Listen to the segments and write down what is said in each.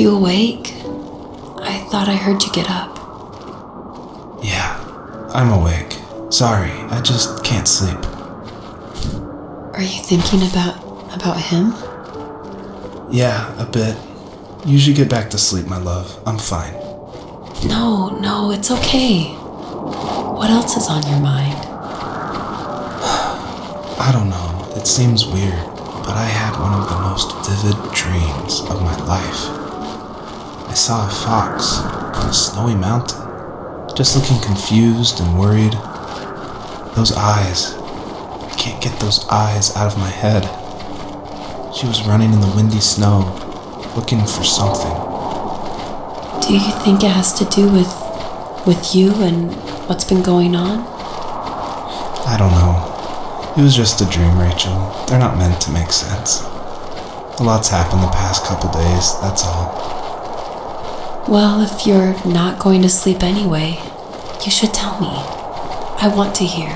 you awake? I thought I heard you get up. Yeah, I'm awake. Sorry, I just can't sleep. Are you thinking about him? Yeah, a bit. You should get back to sleep, my love. I'm fine. No, it's okay. What else is on your mind? I don't know. It seems weird, but I had one of the most vivid dreams of my life. I saw a fox on a snowy mountain, just looking confused and worried. Those eyes. I can't get those eyes out of my head. She was running in the windy snow, looking for something. Do you think it has to do with you and what's been going on? I don't know. It was just a dream, Rachel. They're not meant to make sense. A lot's happened the past couple days, that's all. Well, if you're not going to sleep anyway, you should tell me. I want to hear.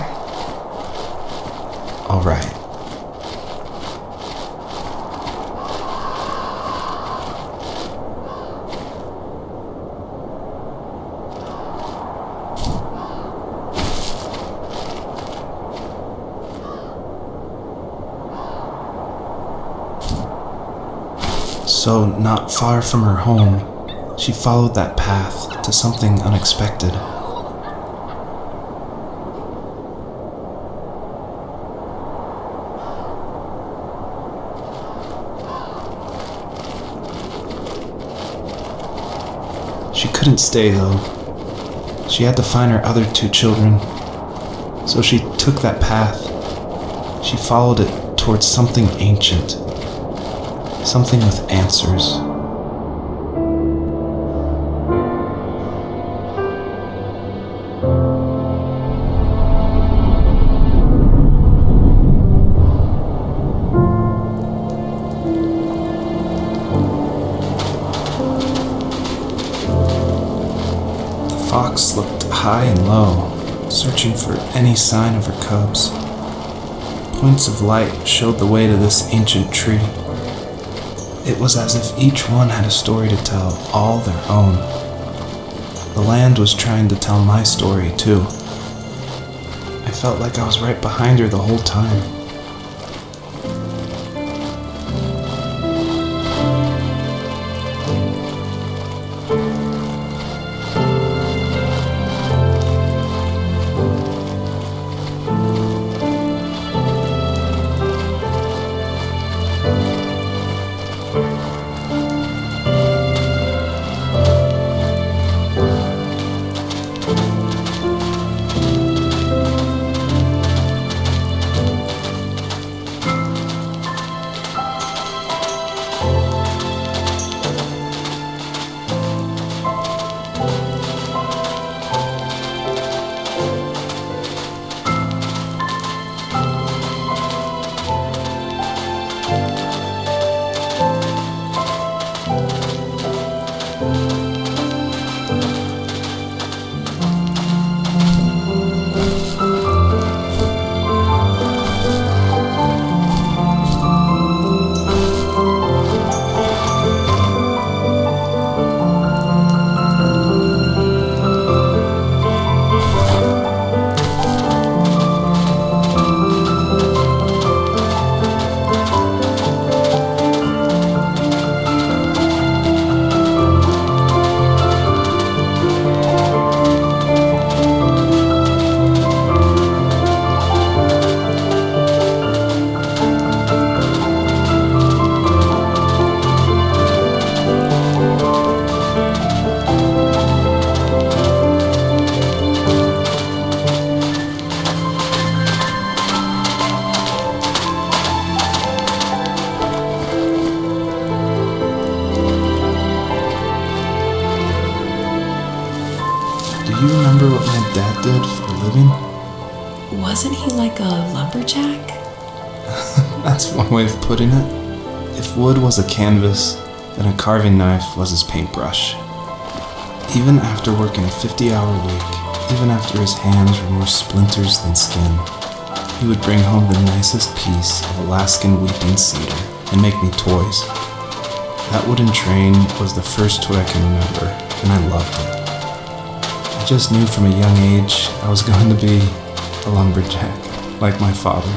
All right. So, not far from her home, she followed that path to something unexpected. She couldn't stay, though. She had to find her other 2 children. So she took that path. She followed it towards something ancient. Something with answers. The fox looked high and low, searching for any sign of her cubs. Points of light showed the way to this ancient tree. It was as if each one had a story to tell, all their own. The land was trying to tell my story, too. I felt like I was right behind her the whole time. Do you remember what my dad did for a living? Wasn't he like a lumberjack? That's one way of putting it. If wood was a canvas, then a carving knife was his paintbrush. Even after working a 50-hour week, even after his hands were more splinters than skin, he would bring home the nicest piece of Alaskan weeping cedar and make me toys. That wooden train was the first toy I can remember, and I loved it. I just knew from a young age I was going to be a lumberjack, like my father.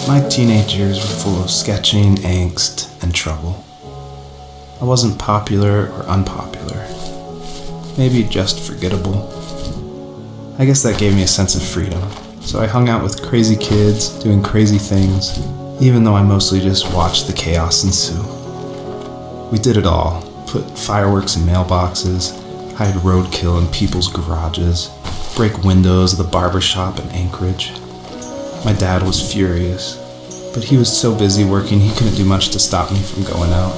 My teenage years were full of sketching, angst, and trouble. I wasn't popular or unpopular. Maybe just forgettable. I guess that gave me a sense of freedom. So I hung out with crazy kids, doing crazy things, even though I mostly just watched the chaos ensue. We did it all. Put fireworks in mailboxes, hide roadkill in people's garages, break windows of the barber shop in Anchorage. My dad was furious, but he was so busy working he couldn't do much to stop me from going out.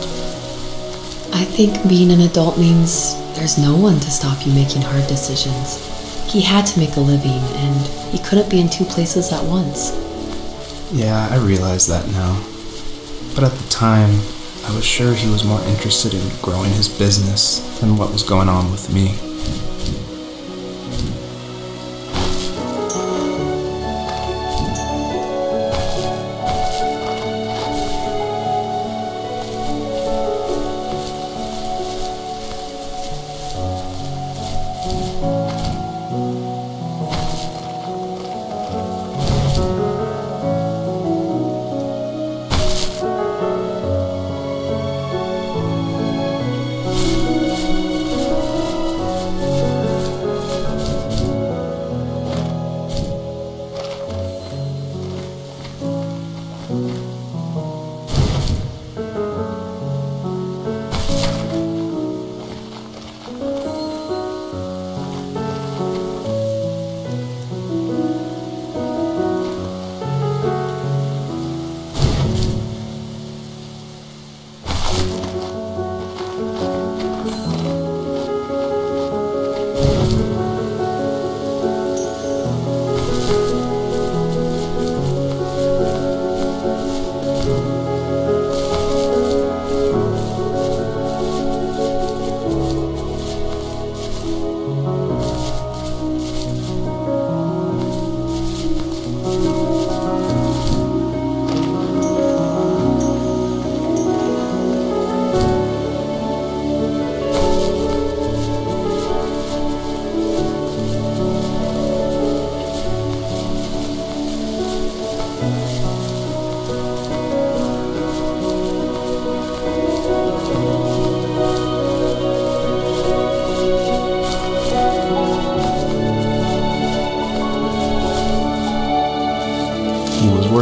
I think being an adult means there's no one to stop you making hard decisions. He had to make a living, and he couldn't be in two places at once. Yeah, I realize that now. But at the time, I was sure he was more interested in growing his business than what was going on with me.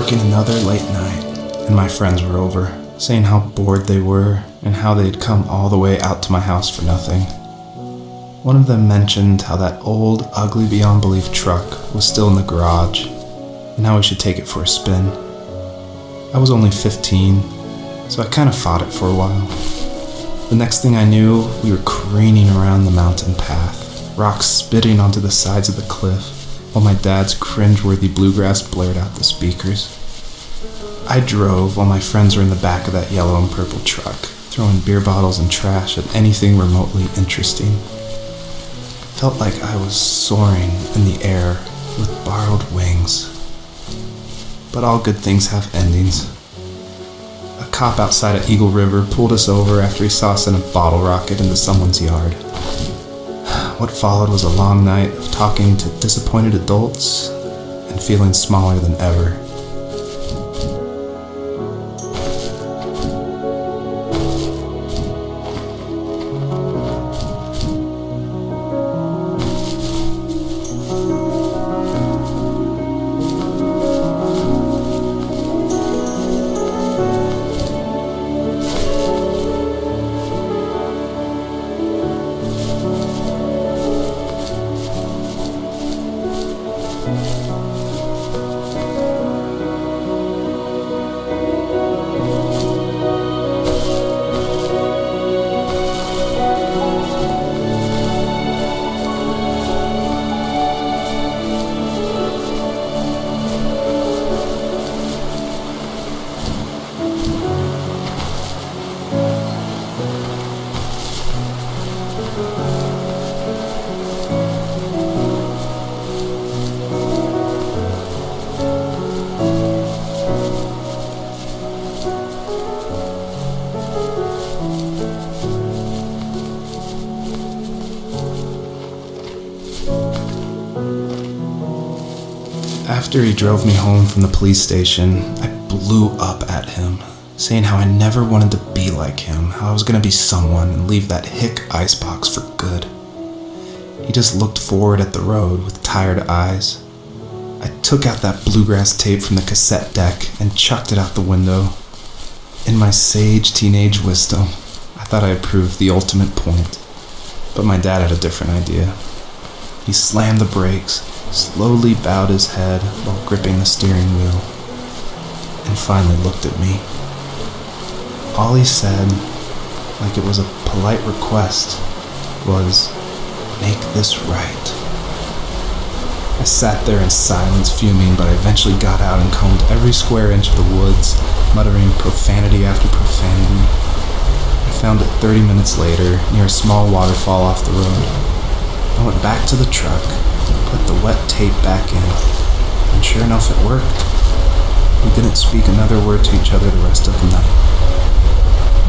working another late night, and my friends were over, saying how bored they were and how they'd come all the way out to my house for nothing. One of them mentioned how that old, ugly beyond belief truck was still in the garage, and how we should take it for a spin. I was only 15, so I kind of fought it for a while. The next thing I knew, we were careening around the mountain path, rocks spitting onto the sides of the cliff, while my dad's cringeworthy bluegrass blared out the speakers. I drove while my friends were in the back of that yellow and purple truck, throwing beer bottles and trash at anything remotely interesting. Felt like I was soaring in the air with borrowed wings. But all good things have endings. A cop outside of Eagle River pulled us over after he saw us in a bottle rocket into someone's yard. What followed was a long night of talking to disappointed adults and feeling smaller than ever. After he drove me home from the police station, I blew up at him, saying how I never wanted to be like him, how I was going to be someone and leave that hick icebox for good. He just looked forward at the road with tired eyes. I took out that bluegrass tape from the cassette deck and chucked it out the window. In my sage teenage wisdom, I thought I had proved the ultimate point, but my dad had a different idea. He slammed the brakes, slowly bowed his head while gripping the steering wheel, and finally looked at me. All he said, like it was a polite request, was, "Make this right." I sat there in silence, fuming, but I eventually got out and combed every square inch of the woods, muttering profanity after profanity. I found it 30 minutes later, near a small waterfall off the road. I went back to the truck, put the wet tape back in, and sure enough it worked. We didn't speak another word to each other the rest of the night.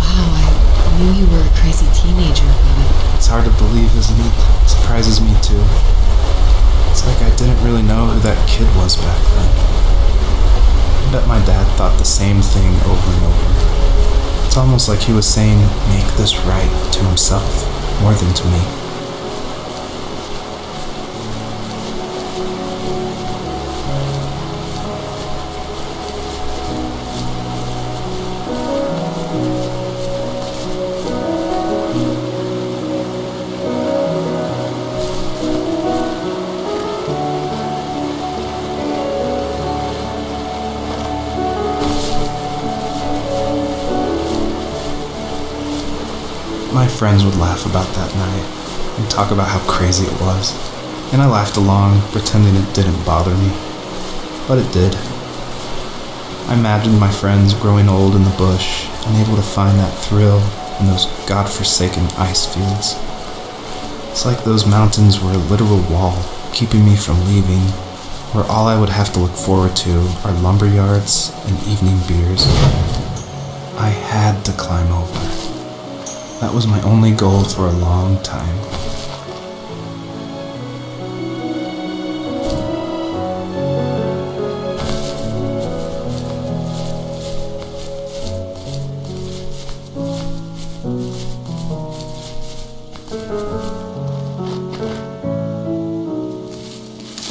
Wow, I knew you were a crazy teenager, but It's hard to believe, isn't it? It surprises me too. It's like I didn't really know who that kid was back then. I bet my dad thought the same thing over and over. It's almost like he was saying, "Make this right," to himself, more than to me. My friends would laugh about that night and talk about how crazy it was, and I laughed along, pretending it didn't bother me. But it did. I imagined my friends growing old in the bush, unable to find that thrill in those godforsaken ice fields. It's like those mountains were a literal wall, keeping me from leaving, where all I would have to look forward to are lumber yards and evening beers. I had to climb over. That was my only goal for a long time.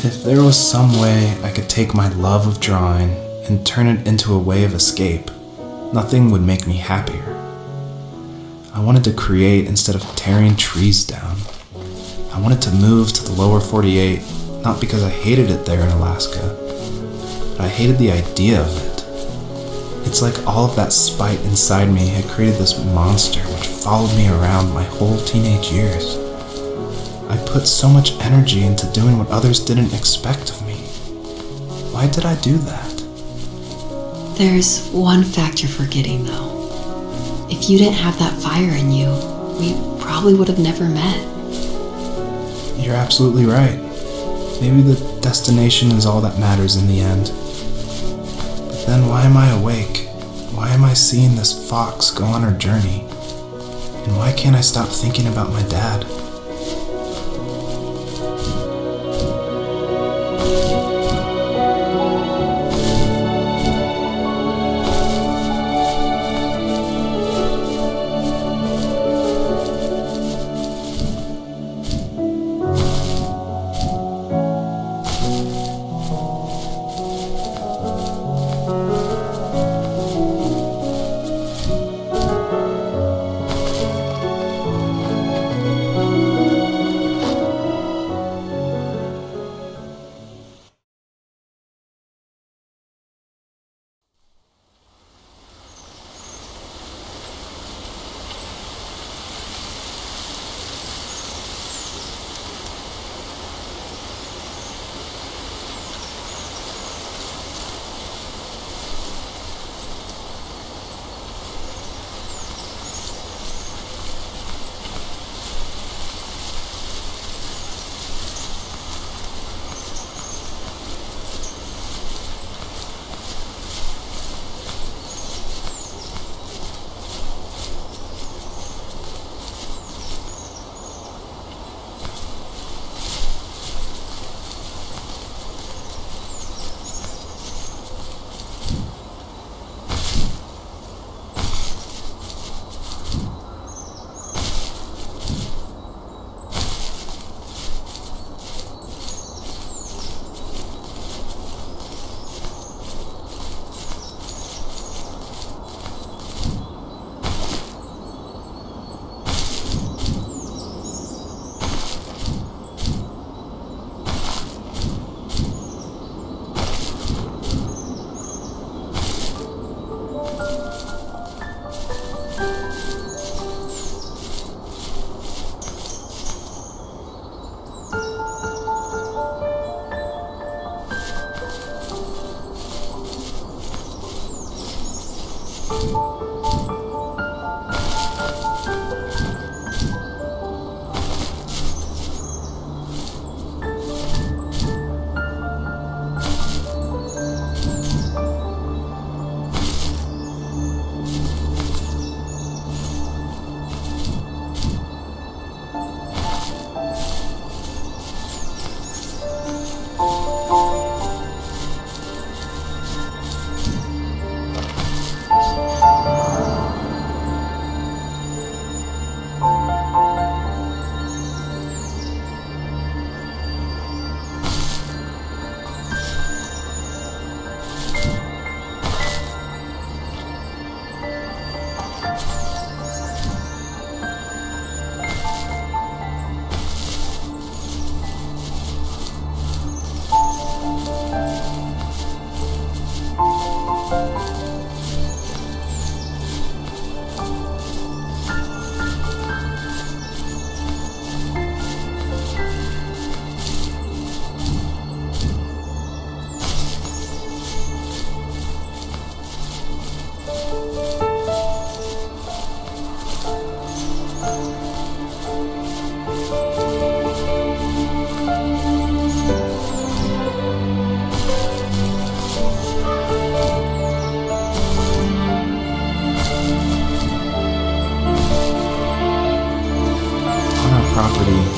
If there was some way I could take my love of drawing and turn it into a way of escape, nothing would make me happier. I wanted to create instead of tearing trees down. I wanted to move to the lower 48, not because I hated it there in Alaska, but I hated the idea of it. It's like all of that spite inside me had created this monster which followed me around my whole teenage years. I put so much energy into doing what others didn't expect of me. Why did I do that? There's one fact you're forgetting, though. If you didn't have that fire in you, we probably would have never met. You're absolutely right. Maybe the destination is all that matters in the end. But then why am I awake? Why am I seeing this fox go on her journey? And why can't I stop thinking about my dad?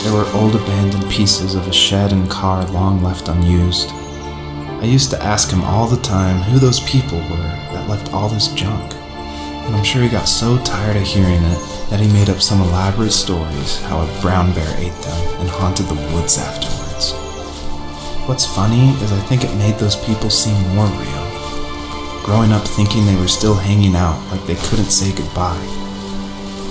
There were old abandoned pieces of a shed and car long left unused. I used to ask him all the time who those people were that left all this junk, and I'm sure he got so tired of hearing it that he made up some elaborate stories how a brown bear ate them and haunted the woods afterwards. What's funny is I think it made those people seem more real. growing up thinking they were still hanging out like they couldn't say goodbye.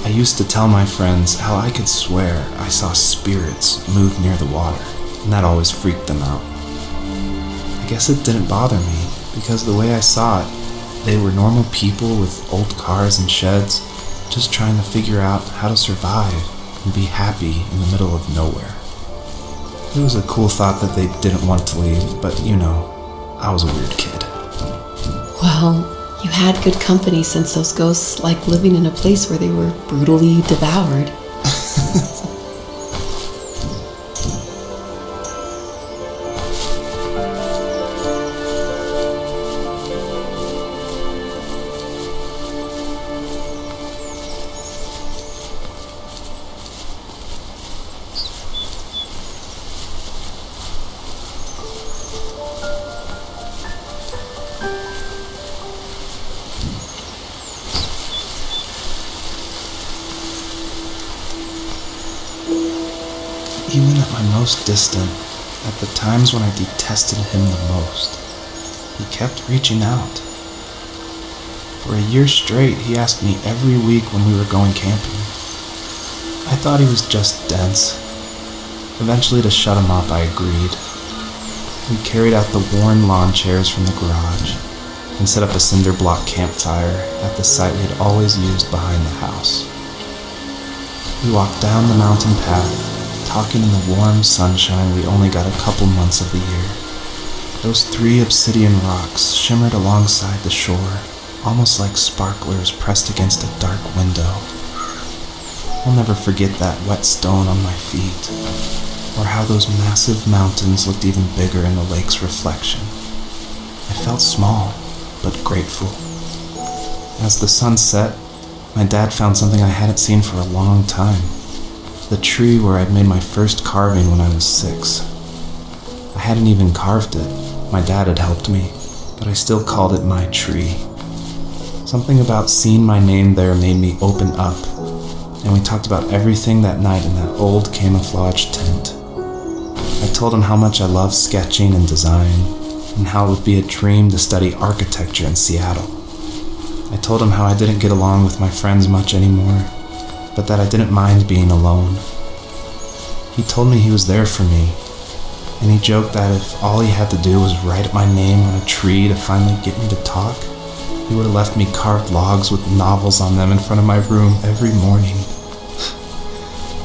I used to tell my friends how I could swear I saw spirits move near the water, and that always freaked them out. I guess it didn't bother me, because the way I saw it, they were normal people with old cars and sheds, just trying to figure out how to survive and be happy in the middle of nowhere. It was a cool thought that they didn't want to leave, but I was a weird kid. Well, you had good company since those ghosts liked living in a place where they were brutally devoured. Even at my most distant, at the times when I detested him the most, he kept reaching out. For a year straight, he asked me every week when we were going camping. I thought he was just dense. Eventually, to shut him up, I agreed. We carried out the worn lawn chairs from the garage and set up a cinder block campfire at the site we had always used behind the house. We walked down the mountain path, talking in the warm sunshine we only got a couple months of the year. Those 3 obsidian rocks shimmered alongside the shore, almost like sparklers pressed against a dark window. I'll never forget that wet stone on my feet, or how those massive mountains looked even bigger in the lake's reflection. I felt small, but grateful. As the sun set, my dad found something I hadn't seen for a long time. The tree where I'd made my first carving when I was 6. I hadn't even carved it. My dad had helped me, but I still called it my tree. Something about seeing my name there made me open up, and we talked about everything that night in that old camouflage tent. I told him how much I loved sketching and design, and how it would be a dream to study architecture in Seattle. I told him how I didn't get along with my friends much anymore, but that I didn't mind being alone. He told me he was there for me, and he joked that if all he had to do was write my name on a tree to finally get me to talk, he would have left me carved logs with novels on them in front of my room every morning.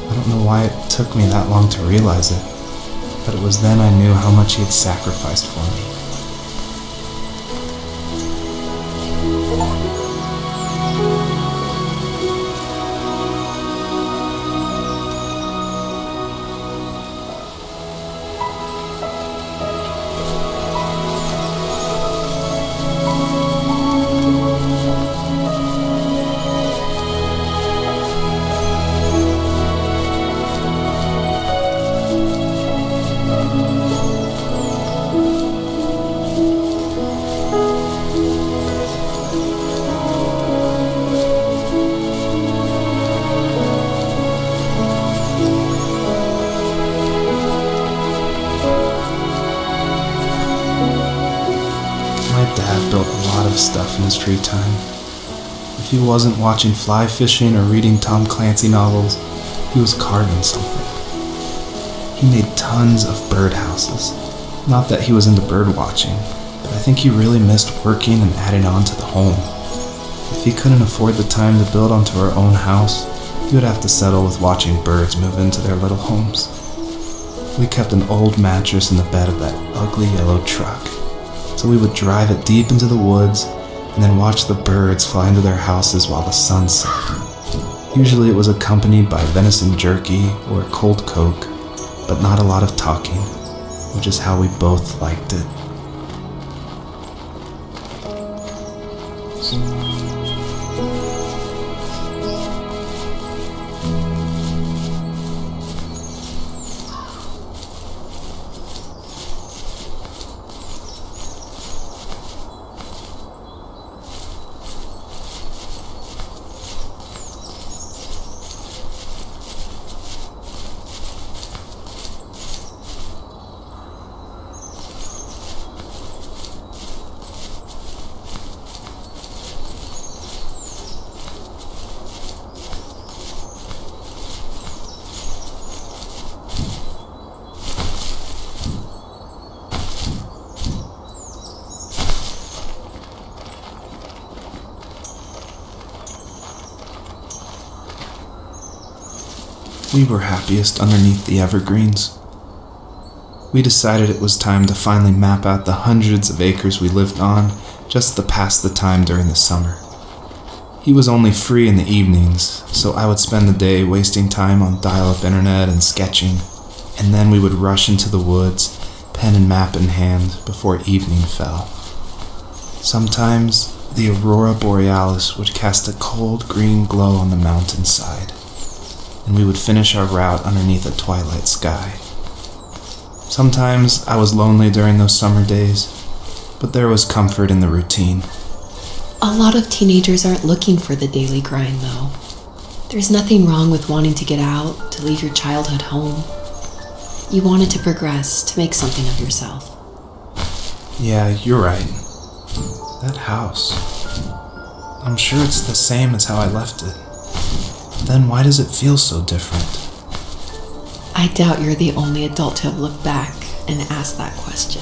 I don't know why it took me that long to realize it, but it was then I knew how much he had sacrificed for me. Dad built a lot of stuff in his free time. If he wasn't watching fly fishing or reading Tom Clancy novels, he was carving something. He made tons of birdhouses. Not that he was into bird watching, but I think he really missed working and adding on to the home. If he couldn't afford the time to build onto our own house, he would have to settle with watching birds move into their little homes. We kept an old mattress in the bed of that ugly yellow truck, so we would drive it deep into the woods and then watch the birds fly into their houses while the sun set. Usually it was accompanied by venison jerky or a cold Coke, but not a lot of talking, which is how we both liked it. we were happiest underneath the evergreens. We decided it was time to finally map out the hundreds of acres we lived on just to pass the time during the summer. He was only free in the evenings, so I would spend the day wasting time on dial-up internet and sketching, and then we would rush into the woods, pen and map in hand, before evening fell. Sometimes, the aurora borealis would cast a cold green glow on the mountainside, and we would finish our route underneath a twilight sky. Sometimes I was lonely during those summer days, but there was comfort in the routine. A lot of teenagers aren't looking for the daily grind, though. There's nothing wrong with wanting to get out, to leave your childhood home. You wanted to progress, to make something of yourself. Yeah, you're right. That house. I'm sure it's the same as how I left it. Then why does it feel so different? I doubt you're the only adult to have looked back and asked that question.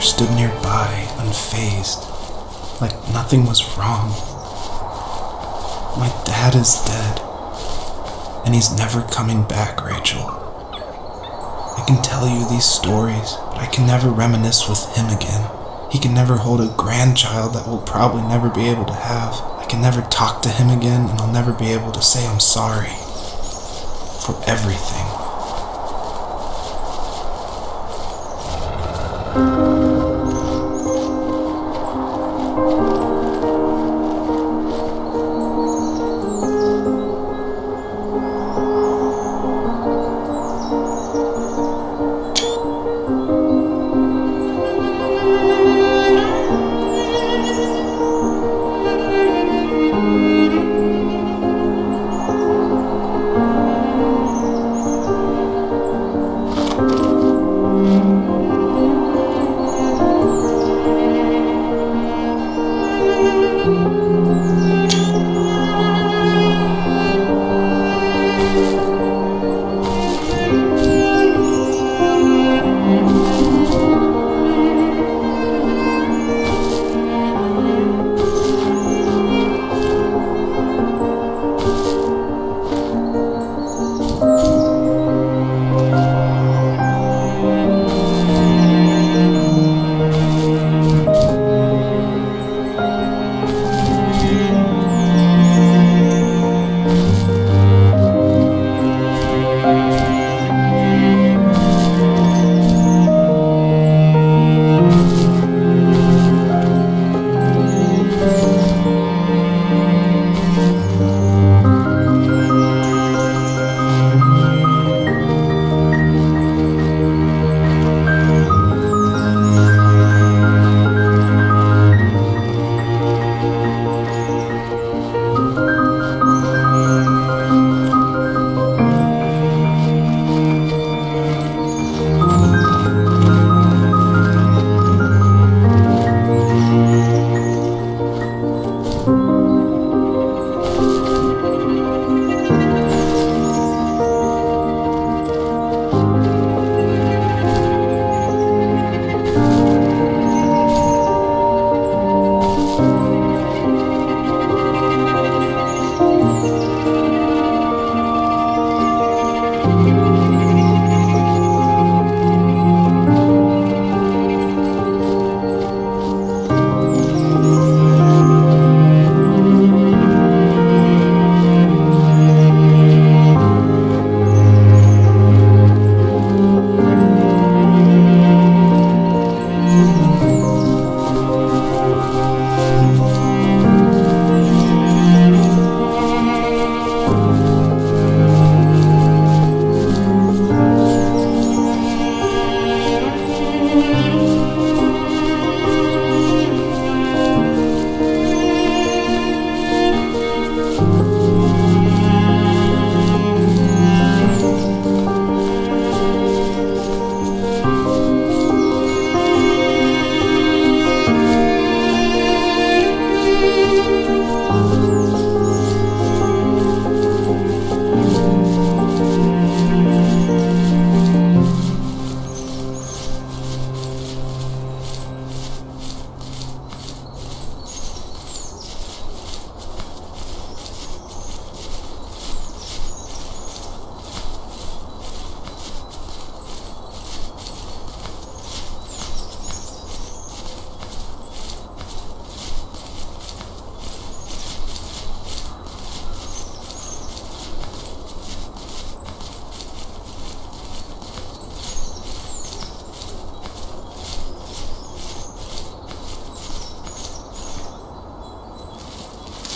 stood nearby, unfazed, like nothing was wrong. My dad is dead, and he's never coming back, Rachel. I can tell you these stories, but I can never reminisce with him again. He can never hold a grandchild that we'll probably never be able to have. I can never talk to him again, and I'll never be able to say I'm sorry for everything.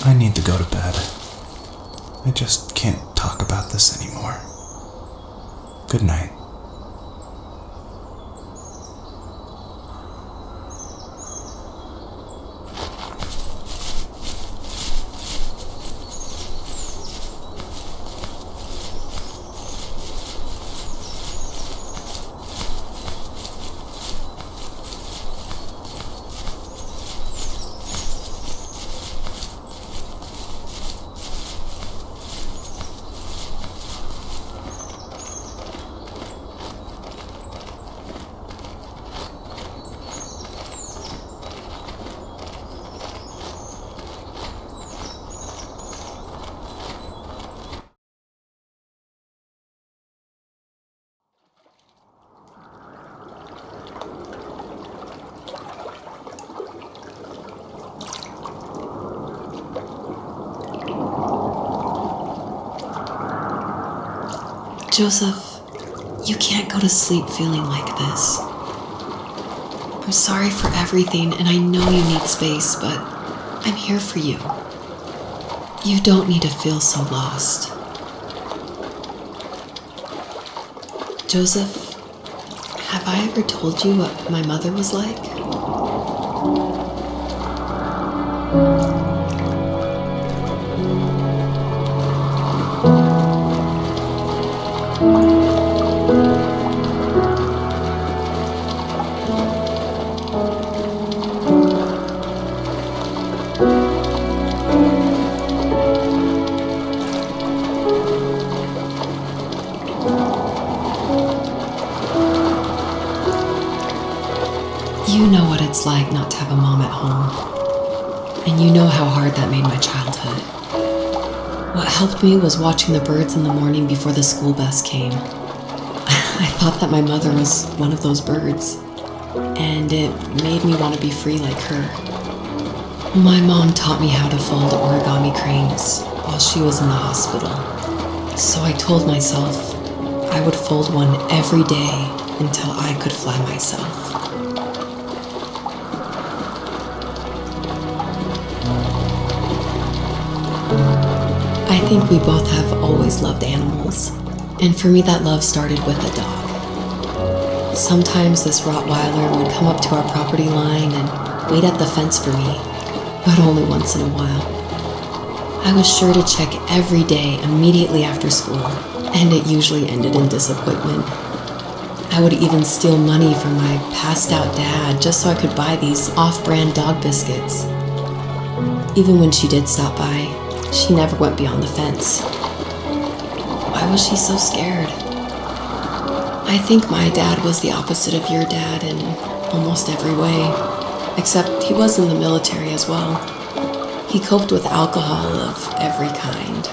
I need to go to bed. I just can't talk about this anymore. Good night. Joseph, you can't go to sleep feeling like this. I'm sorry for everything, and I know you need space, but I'm here for you. You don't need to feel so lost. Joseph, have I ever told you what my mother was like? You know what it's like not to have a mom at home, and you know how hard that made my childhood. What helped me was watching the birds in the morning before the school bus came. I thought that my mother was one of those birds, and it made me want to be free like her. My mom taught me how to fold origami cranes while she was in the hospital, so I told myself I would fold one every day until I could fly myself. I think we both have always loved animals, and for me that love started with a dog. Sometimes this Rottweiler would come up to our property line and wait at the fence for me, but only once in a while. I was sure to check every day immediately after school, and it usually ended in disappointment. I would even steal money from my passed out dad just so I could buy these off-brand dog biscuits. Even when she did stop by, she never went beyond the fence. Why was she so scared? I think my dad was the opposite of your dad in almost every way, except he was in the military as well. He coped with alcohol of every kind.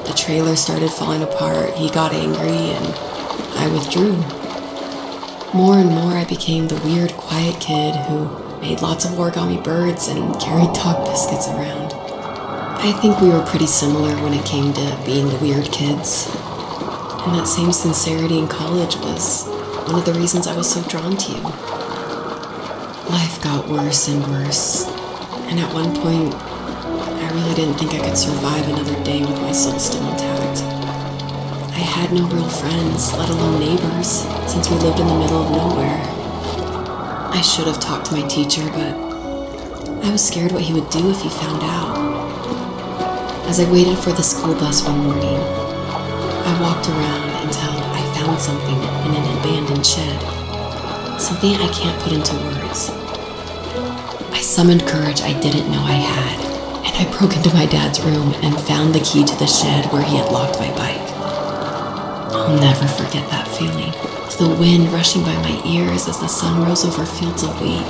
The trailer started falling apart, he got angry, and I withdrew. More and more I became the weird, quiet kid who made lots of origami birds and carried dog biscuits around. I think we were pretty similar when it came to being the weird kids. And that same sincerity in college was one of the reasons I was so drawn to you. Life got worse and worse, and at one point, I really didn't think I could survive another day with my soul still intact. I had no real friends, let alone neighbors, since we lived in the middle of nowhere. I should have talked to my teacher, but I was scared what he would do if he found out. As I waited for the school bus one morning, I walked around until I found something in an abandoned shed. Something I can't put into words. I summoned courage I didn't know I had, and I broke into my dad's room and found the key to the shed where he had locked my bike. I'll never forget that feeling. The wind rushing by my ears as the sun rose over fields of wheat.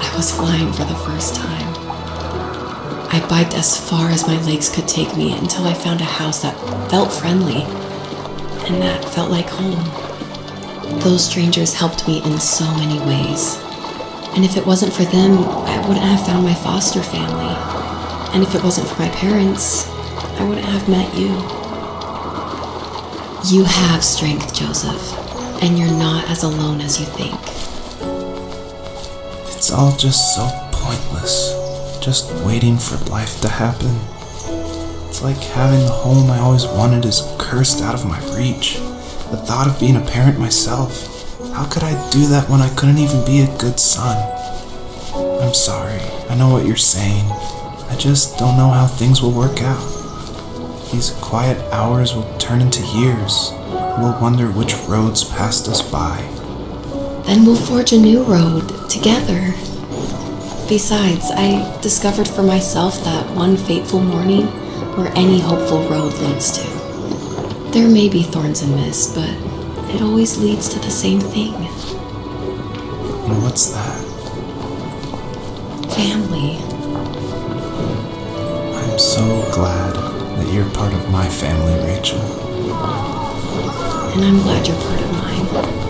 I was flying for the first time. I biked as far as my legs could take me until I found a house that felt friendly and that felt like home. Those strangers helped me in so many ways. And if it wasn't for them, I wouldn't have found my foster family. And if it wasn't for my parents, I wouldn't have met you. You have strength, Joseph, and you're not as alone as you think. It's all just so pointless. Just waiting for life to happen. It's like having the home I always wanted is cursed out of my reach. The thought of being a parent myself. How could I do that when I couldn't even be a good son? I'm sorry. I know what you're saying. I just don't know how things will work out. These quiet hours will turn into years. We'll wonder which roads passed us by. Then we'll forge a new road together. Besides, I discovered for myself that one fateful morning where any hopeful road leads to. There may be thorns and mist, but it always leads to the same thing. And what's that? Family. I'm so glad that you're part of my family, Rachel. And I'm glad you're part of mine.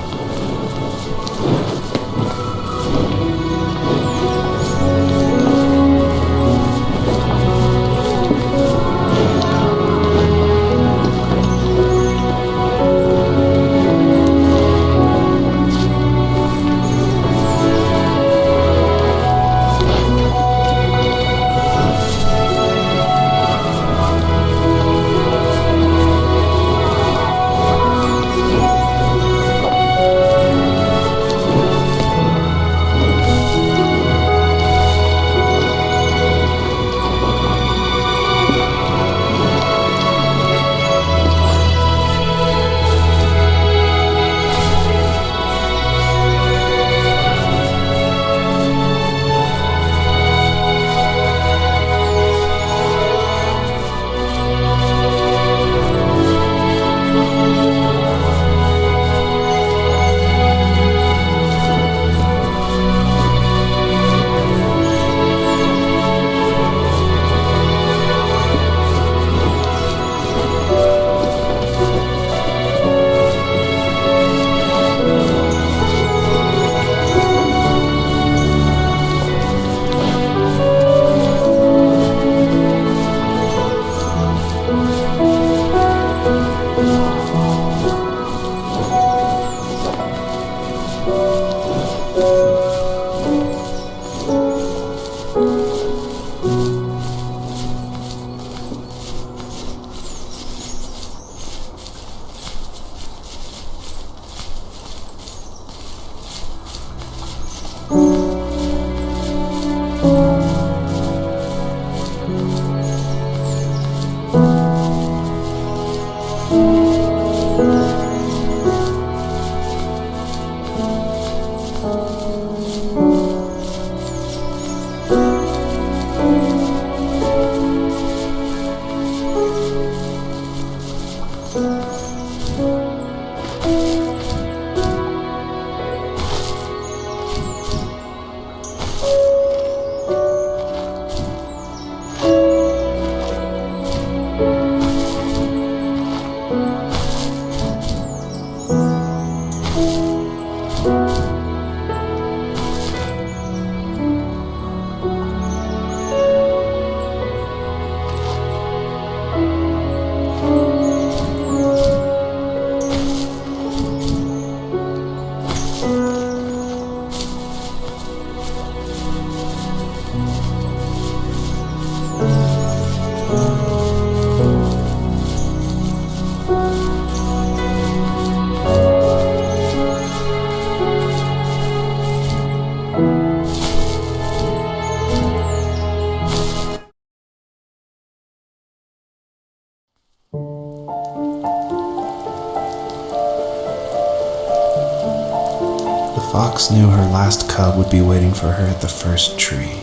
fox knew her last cub would be waiting for her at the first tree.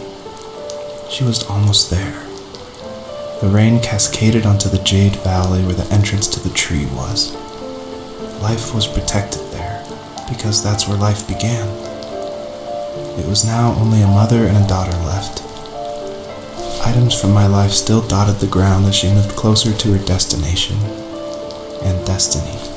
She was almost there. The rain cascaded onto the jade valley where the entrance to the tree was. Life was protected there, because that's where life began. It was now only a mother and a daughter left. Items from my life still dotted the ground as she moved closer to her destination and destiny.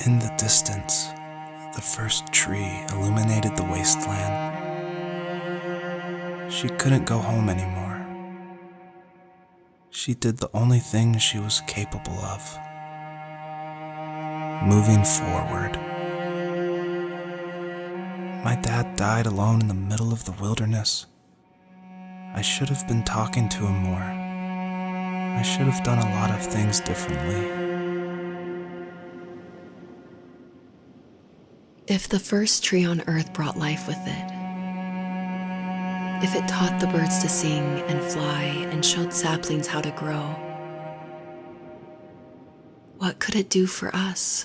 In the distance, the first tree illuminated the wasteland. She couldn't go home anymore. She did the only thing she was capable of: moving forward. My dad died alone in the middle of the wilderness. I should have been talking to him more. I should have done a lot of things differently. If the first tree on earth brought life with it, if it taught the birds to sing and fly and showed saplings how to grow, what could it do for us?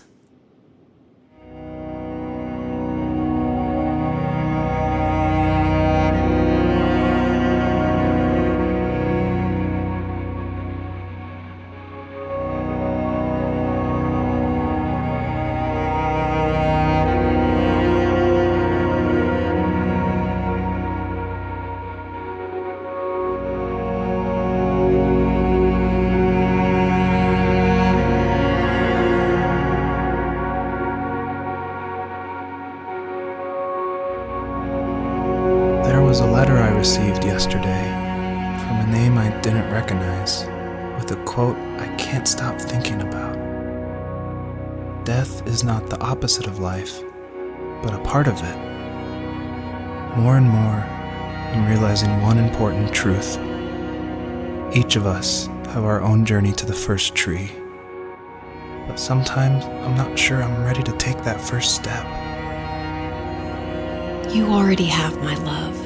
There was a letter I received yesterday from a name I didn't recognize, with a quote I can't stop thinking about. Death is not the opposite of life, but a part of it. More and more, I'm realizing one important truth. Each of us have our own journey to the first tree, but sometimes I'm not sure I'm ready to take that first step. You already have my love.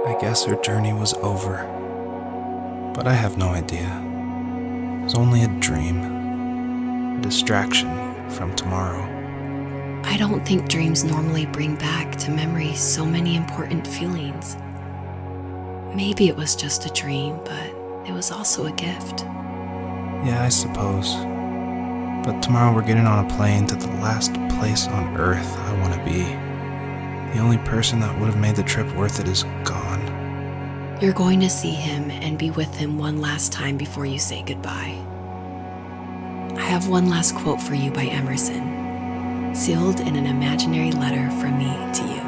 I guess her journey was over, but I have no idea. It was only a dream, a distraction from tomorrow. I don't think dreams normally bring back to memory so many important feelings. Maybe it was just a dream, but it was also a gift. Yeah, I suppose. But tomorrow we're getting on a plane to the last place on Earth I want to be. The only person that would have made the trip worth it is gone. You're going to see him and be with him one last time before you say goodbye. I have one last quote for you by Emerson, sealed in an imaginary letter from me to you.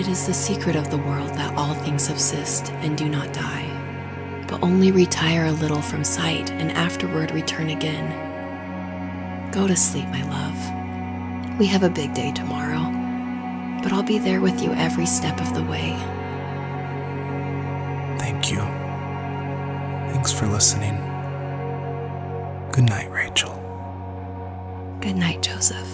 It is the secret of the world that all things subsist and do not die, but only retire a little from sight and afterward return again. Go to sleep, my love. We have a big day tomorrow, but I'll be there with you every step of the way. Thank you. Thanks for listening. Good night, Rachel. Good night, Joseph.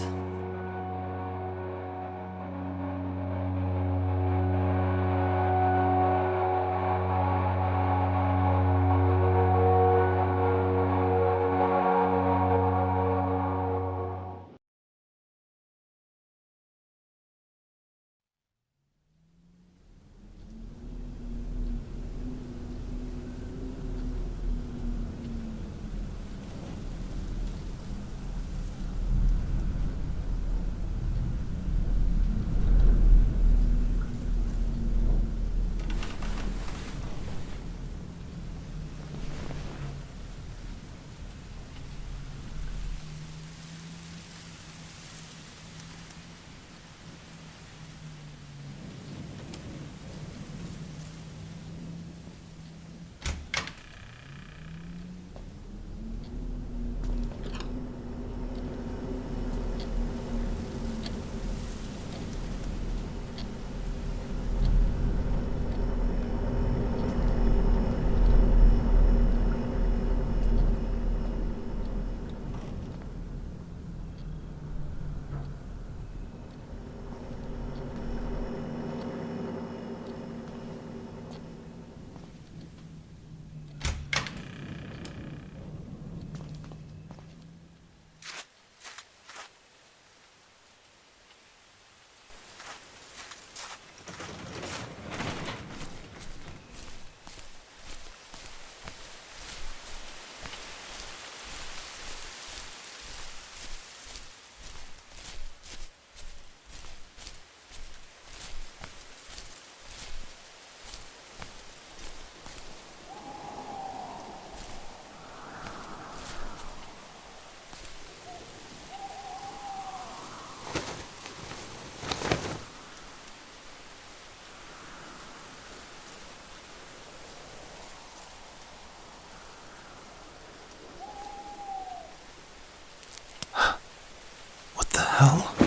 What the hell?